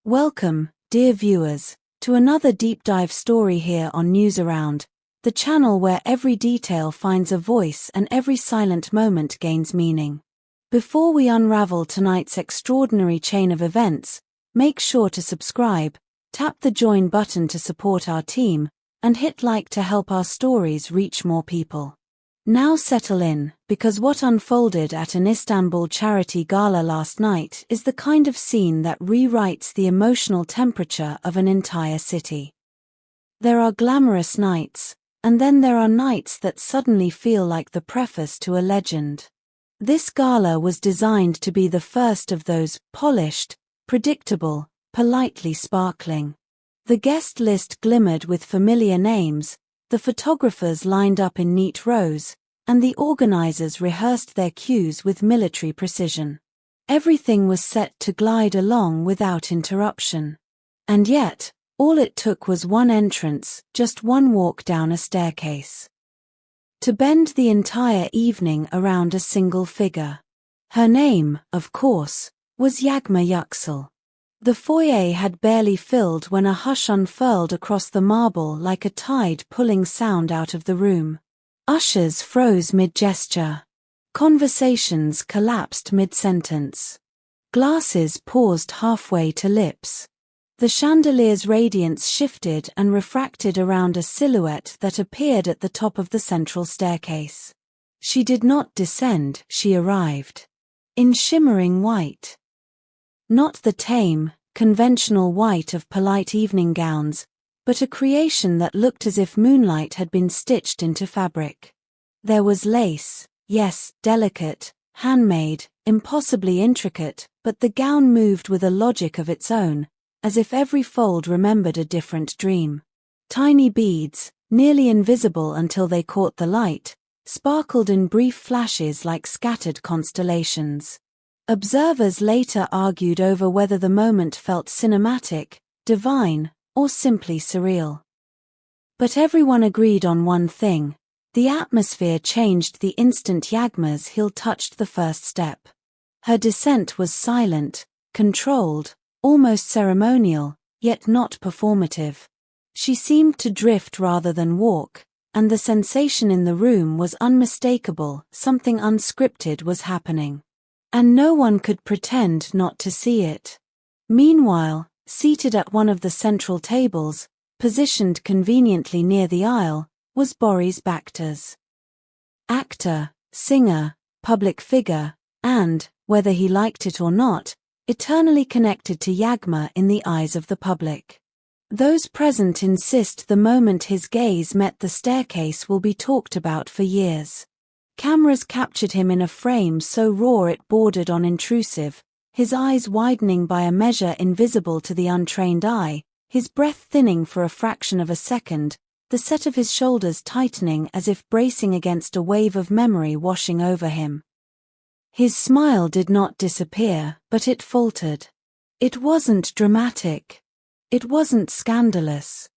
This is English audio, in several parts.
Welcome, dear viewers, to another deep dive story here on News Around, the channel where every detail finds a voice and every silent moment gains meaning. Before we unravel tonight's extraordinary chain of events, make sure to subscribe, tap the join button to support our team, and hit like to help our stories reach more people. Now settle in, because what unfolded at an Istanbul charity gala last night is the kind of scene that rewrites the emotional temperature of an entire city. There are glamorous nights, and then there are nights that suddenly feel like the preface to a legend. This gala was designed to be the first of those, polished, predictable, politely sparkling. The guest list glimmered with familiar names, the photographers lined up in neat rows, and the organizers rehearsed their cues with military precision. Everything was set to glide along without interruption. And yet, all it took was one entrance, just one walk down a staircase, to bend the entire evening around a single figure. Her name, of course, was Yagma Yakil. The foyer had barely filled when a hush unfurled across the marble like a tide pulling sound out of the room. Ushers froze mid-gesture. Conversations collapsed mid-sentence. Glasses paused halfway to lips. The chandelier's radiance shifted and refracted around a silhouette that appeared at the top of the central staircase. She did not descend, she arrived. In shimmering white. Not the tame, conventional white of polite evening gowns, but a creation that looked as if moonlight had been stitched into fabric. There was lace, yes, delicate, handmade, impossibly intricate, but the gown moved with a logic of its own, as if every fold remembered a different dream. Tiny beads, nearly invisible until they caught the light, sparkled in brief flashes like scattered constellations. Observers later argued over whether the moment felt cinematic, divine, or simply surreal. But everyone agreed on one thing: the atmosphere changed the instant Yagma's heel touched the first step. Her descent was silent, controlled, almost ceremonial, yet not performative. She seemed to drift rather than walk, and the sensation in the room was unmistakable. Something unscripted was happening. And no one could pretend not to see it. Meanwhile, seated at one of the central tables, positioned conveniently near the aisle, was Boris Baktaş. Actor, singer, public figure, and, whether he liked it or not, eternally connected to Yagma in the eyes of the public. Those present insist the moment his gaze met the staircase will be talked about for years. Cameras captured him in a frame so raw it bordered on intrusive, his eyes widening by a measure invisible to the untrained eye, his breath thinning for a fraction of a second, the set of his shoulders tightening as if bracing against a wave of memory washing over him. His smile did not disappear, but it faltered. It wasn't dramatic. It wasn't scandalous.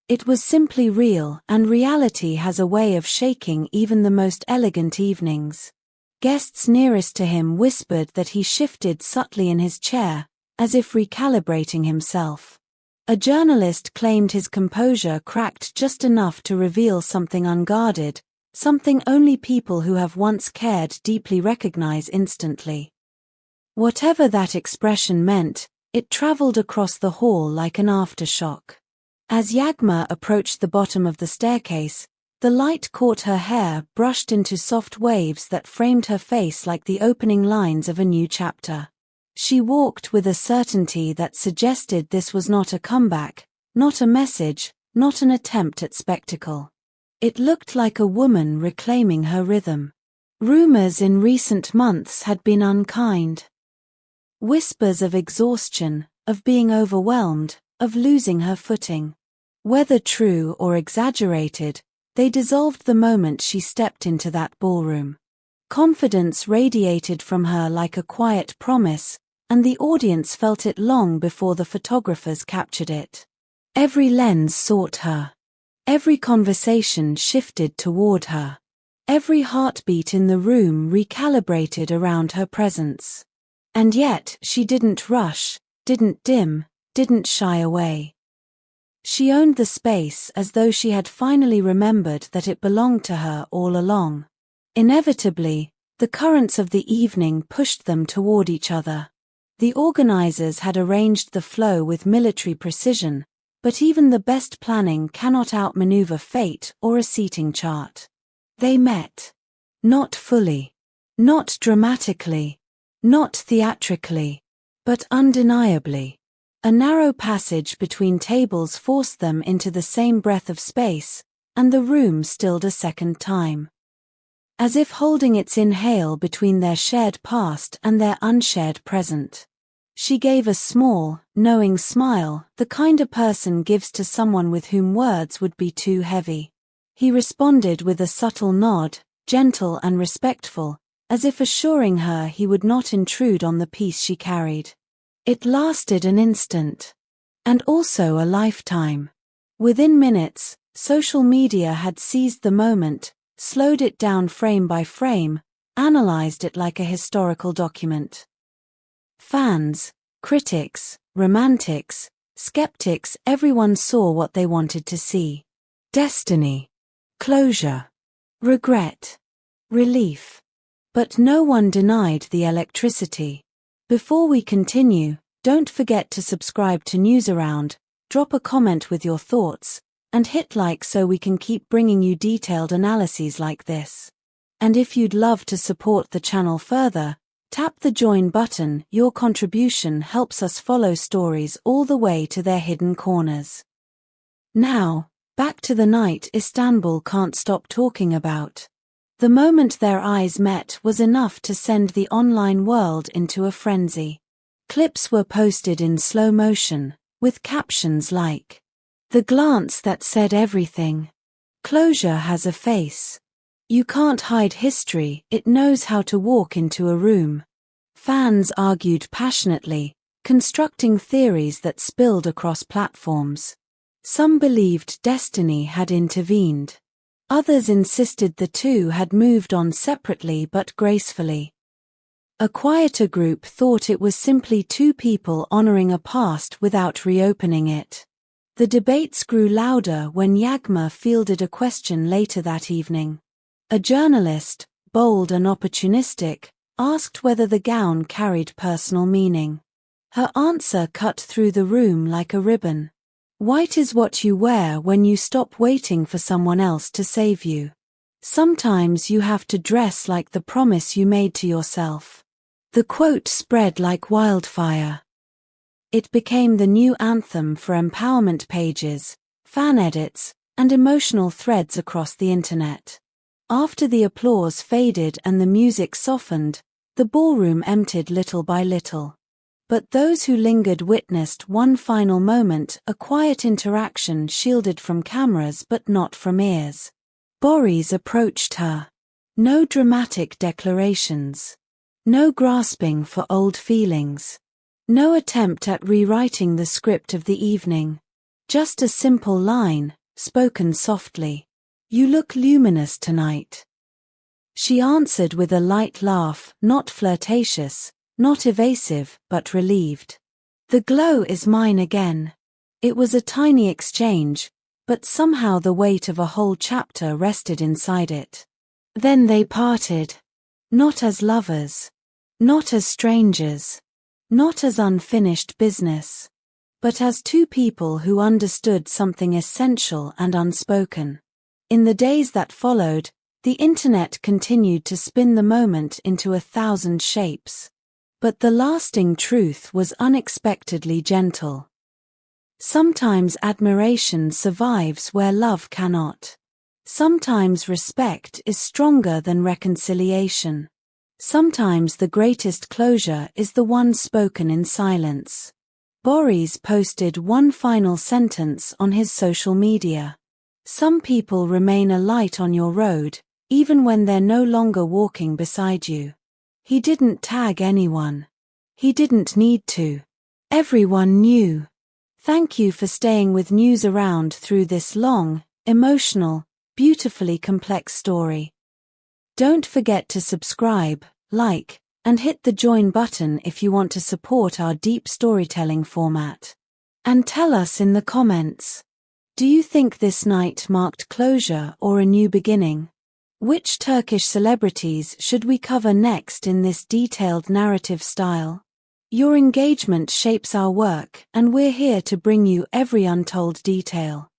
It was simply real, and reality has a way of shaking even the most elegant evenings. Guests nearest to him whispered that he shifted subtly in his chair, as if recalibrating himself. A journalist claimed his composure cracked just enough to reveal something unguarded, something only people who have once cared deeply recognize instantly. Whatever that expression meant, it traveled across the hall like an aftershock. As Yagma approached the bottom of the staircase, the light caught her hair, brushed into soft waves that framed her face like the opening lines of a new chapter. She walked with a certainty that suggested this was not a comeback, not a message, not an attempt at spectacle. It looked like a woman reclaiming her rhythm. Rumors in recent months had been unkind. Whispers of exhaustion, of being overwhelmed, of losing her footing. Whether true or exaggerated, they dissolved the moment she stepped into that ballroom. Confidence radiated from her like a quiet promise, and the audience felt it long before the photographers captured it. Every lens sought her. Every conversation shifted toward her. Every heartbeat in the room recalibrated around her presence. And yet she didn't rush, didn't dim, didn't shy away. She owned the space as though she had finally remembered that it belonged to her all along. Inevitably, the currents of the evening pushed them toward each other. The organizers had arranged the flow with military precision, but even the best planning cannot outmaneuver fate or a seating chart. They met. Not fully. Not dramatically. Not theatrically. But undeniably. A narrow passage between tables forced them into the same breath of space, and the room stilled a second time. As if holding its inhale between their shared past and their unshared present. She gave a small, knowing smile, the kind a person gives to someone with whom words would be too heavy. He responded with a subtle nod, gentle and respectful, as if assuring her he would not intrude on the peace she carried. It lasted an instant. And also a lifetime. Within minutes, social media had seized the moment, slowed it down frame by frame, analyzed it like a historical document. Fans, critics, romantics, skeptics, everyone saw what they wanted to see. Destiny. Closure. Regret. Relief. But no one denied the electricity. Before we continue, don't forget to subscribe to Newsaround, drop a comment with your thoughts, and hit like so we can keep bringing you detailed analyses like this. And if you'd love to support the channel further, tap the join button. Your contribution helps us follow stories all the way to their hidden corners. Now, back to the night Istanbul can't stop talking about. The moment their eyes met was enough to send the online world into a frenzy. Clips were posted in slow motion, with captions like, "The glance that said everything. Closure has a face. You can't hide history, it knows how to walk into a room." Fans argued passionately, constructing theories that spilled across platforms. Some believed destiny had intervened. Others insisted the two had moved on separately but gracefully. A quieter group thought it was simply two people honoring a past without reopening it. The debates grew louder when Yagma fielded a question later that evening. A journalist, bold and opportunistic, asked whether the gown carried personal meaning. Her answer cut through the room like a ribbon. White is what you wear when you stop waiting for someone else to save you. Sometimes you have to dress like the promise you made to yourself. The quote spread like wildfire. It became the new anthem for empowerment pages, fan edits, and emotional threads across the internet. After the applause faded and the music softened, the ballroom emptied little by little. But those who lingered witnessed one final moment, a quiet interaction shielded from cameras but not from ears. Boris approached her. No dramatic declarations. No grasping for old feelings. No attempt at rewriting the script of the evening. Just a simple line, spoken softly. "You look luminous tonight." She answered with a light laugh, not flirtatious, not evasive, but relieved. "The glow is mine again." It was a tiny exchange, but somehow the weight of a whole chapter rested inside it. Then they parted. Not as lovers. Not as strangers. Not as unfinished business. But as two people who understood something essential and unspoken. In the days that followed, the internet continued to spin the moment into 1,000 shapes. But the lasting truth was unexpectedly gentle. Sometimes admiration survives where love cannot. Sometimes respect is stronger than reconciliation. Sometimes the greatest closure is the one spoken in silence. Boris posted one final sentence on his social media. "Some people remain a light on your road, even when they're no longer walking beside you." He didn't tag anyone. He didn't need to. Everyone knew. Thank you for staying with Newsaround through this long, emotional, beautifully complex story. Don't forget to subscribe, like, and hit the join button if you want to support our deep storytelling format. And tell us in the comments. Do you think this night marked closure or a new beginning? Which Turkish celebrities should we cover next in this detailed narrative style? Your engagement shapes our work, and we're here to bring you every untold detail.